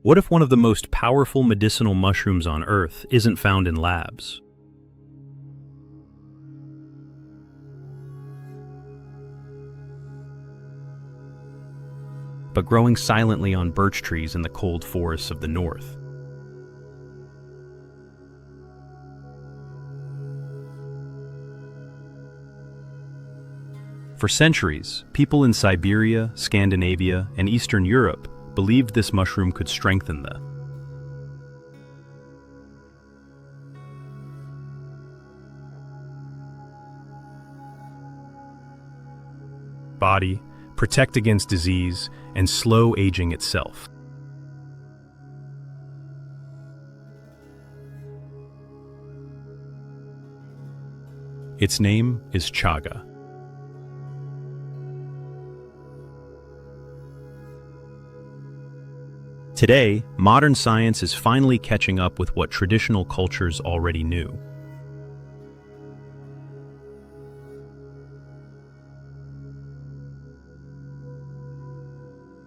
What if one of the most powerful medicinal mushrooms on Earth isn't found in labs? But growing silently on birch trees in the cold forests of the north. For centuries, people in Siberia, Scandinavia, and Eastern Europe believed this mushroom could strengthen the body, protect against disease, and slow aging itself. Its name is Chaga. Today, modern science is finally catching up with what traditional cultures already knew.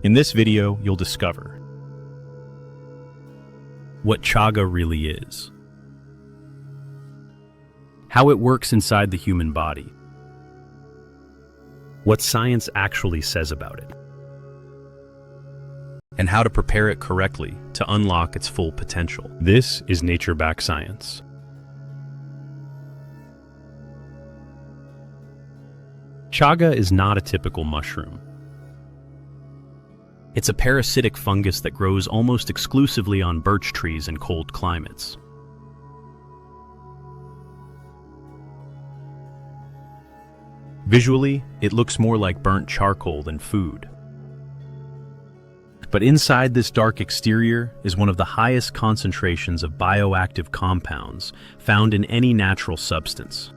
In this video, you'll discover what Chaga really is, how it works inside the human body, what science actually says about it, and how to prepare it correctly to unlock its full potential. This is Nature-Backed Science. Chaga is not a typical mushroom. It's a parasitic fungus that grows almost exclusively on birch trees in cold climates. Visually, it looks more like burnt charcoal than food. But inside this dark exterior is one of the highest concentrations of bioactive compounds found in any natural substance.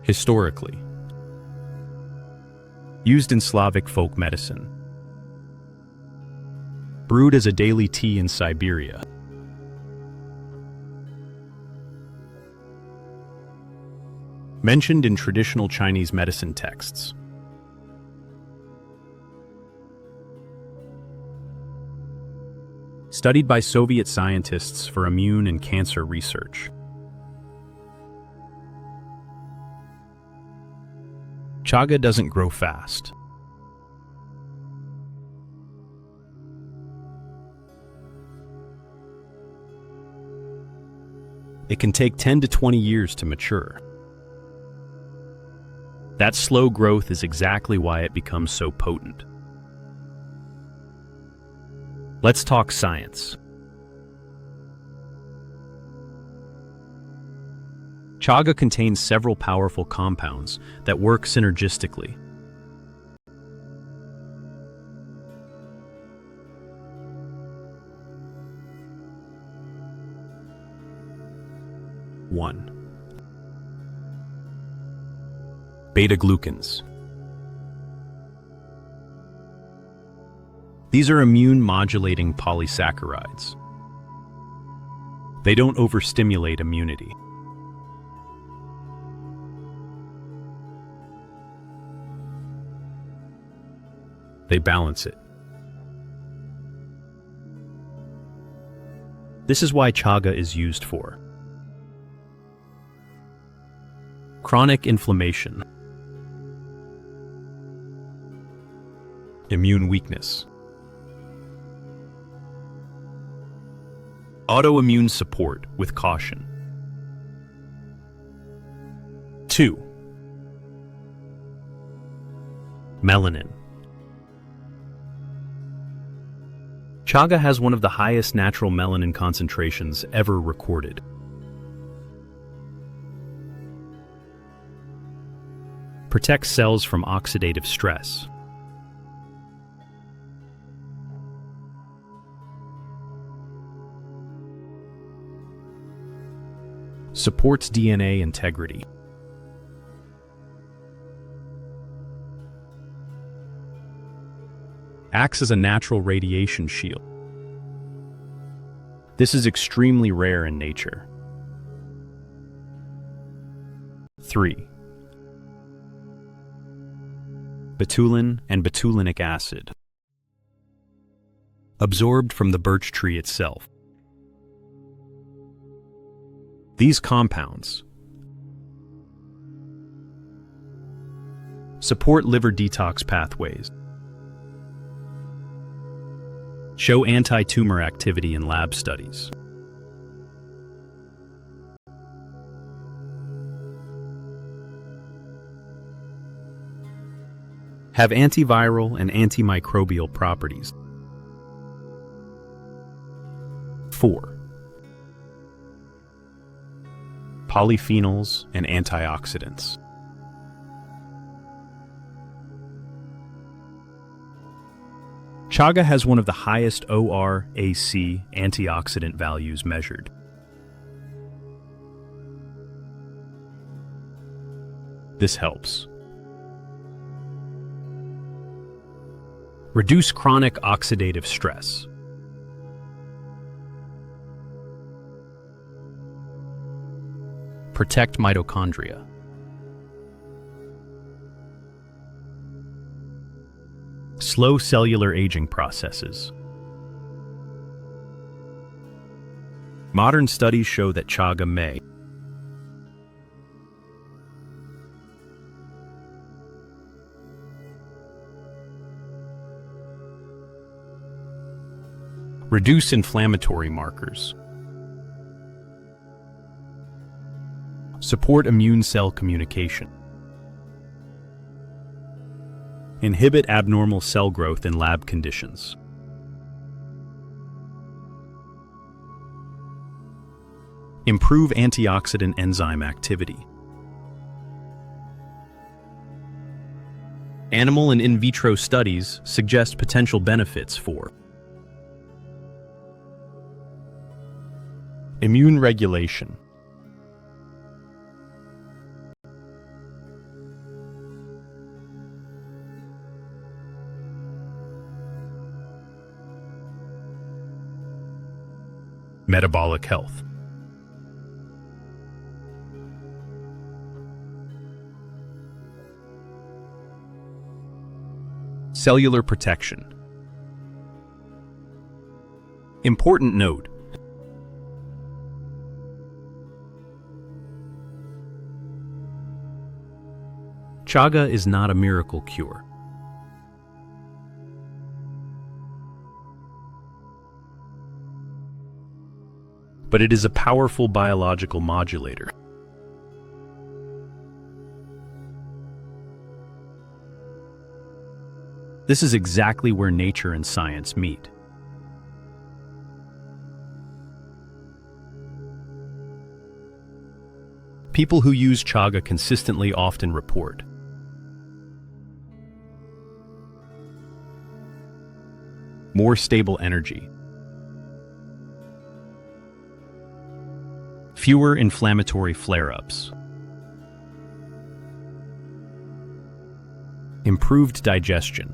Historically, used in Slavic folk medicine, brewed as a daily tea in Siberia, mentioned in traditional Chinese medicine texts, studied by Soviet scientists for immune and cancer research. Chaga doesn't grow fast. It can take 10 to 20 years to mature. That slow growth is exactly why it becomes so potent. Let's talk science. Chaga contains several powerful compounds that work synergistically. One, beta-glucans. These are immune-modulating polysaccharides. They don't overstimulate immunity. They balance it. This is why chaga is used for chronic inflammation, immune weakness, autoimmune support with caution. 2. Melanin. Chaga has one of the highest natural melanin concentrations ever recorded. Protects cells from oxidative stress. Supports DNA integrity. Acts as a natural radiation shield. This is extremely rare in nature. 3. betulin and betulinic acid, absorbed from the birch tree itself. These compounds support liver detox pathways, show anti-tumor activity in lab studies, have antiviral and antimicrobial properties. 4. Polyphenols and antioxidants. Chaga has one of the highest ORAC antioxidant values measured. This helps reduce chronic oxidative stress, protect mitochondria, slow cellular aging processes. Modern studies show that chaga may reduce inflammatory markers, support immune cell communication, inhibit abnormal cell growth in lab conditions, improve antioxidant enzyme activity. Animal and in vitro studies suggest potential benefits for immune regulation, metabolic health, cellular protection. Important note: chaga is not a miracle cure. But it is a powerful biological modulator. This is exactly where nature and science meet. People who use chaga consistently often report more stable energy, fewer inflammatory flare-ups, improved digestion,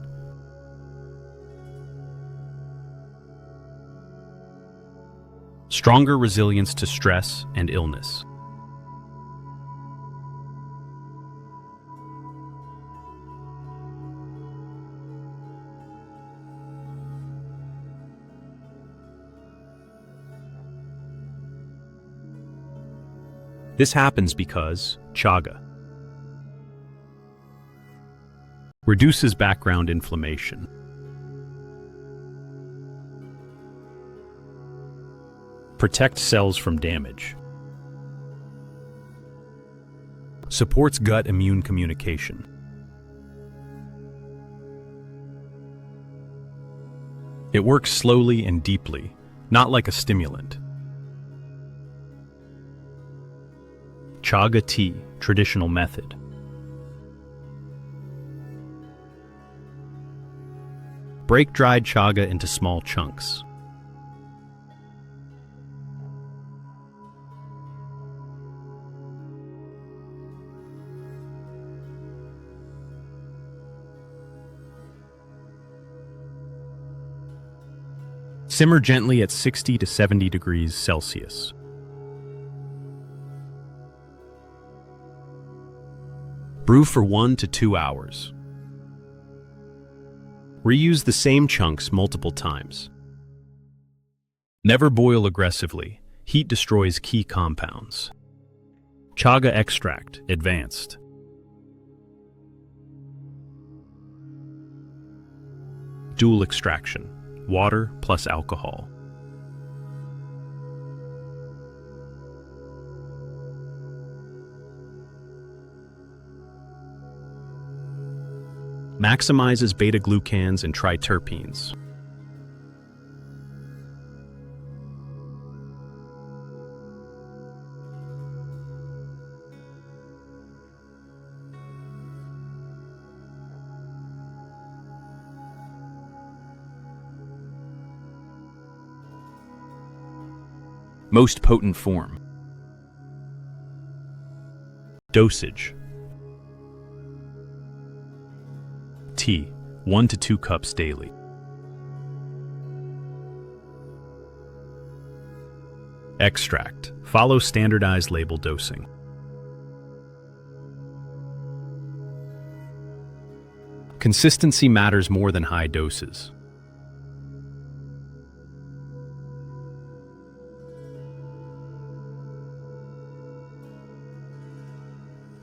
stronger resilience to stress and illness. This happens because chaga reduces background inflammation, protects cells from damage, supports gut immune communication, it works slowly and deeply, not like a stimulant. Chaga tea, traditional method. Break dried chaga into small chunks. Simmer gently at 60 to 70 degrees Celsius. Brew for 1 to 2 hours. Reuse the same chunks multiple times. Never boil aggressively. Heat destroys key compounds. Chaga extract, advanced. Dual extraction, water plus alcohol. Maximizes beta-glucans and triterpenes. Most potent form. Dosage. Tea, 1 to 2 cups daily. Extract. Follow standardized label dosing. Consistency matters more than high doses.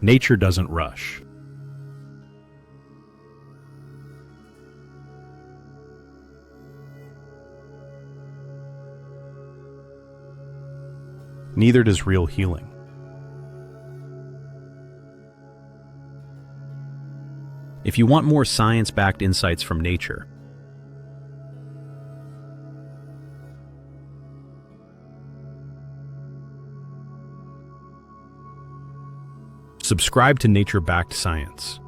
Nature doesn't rush. Neither does real healing. If you want more science-backed insights from nature, subscribe to Nature-Backed Science.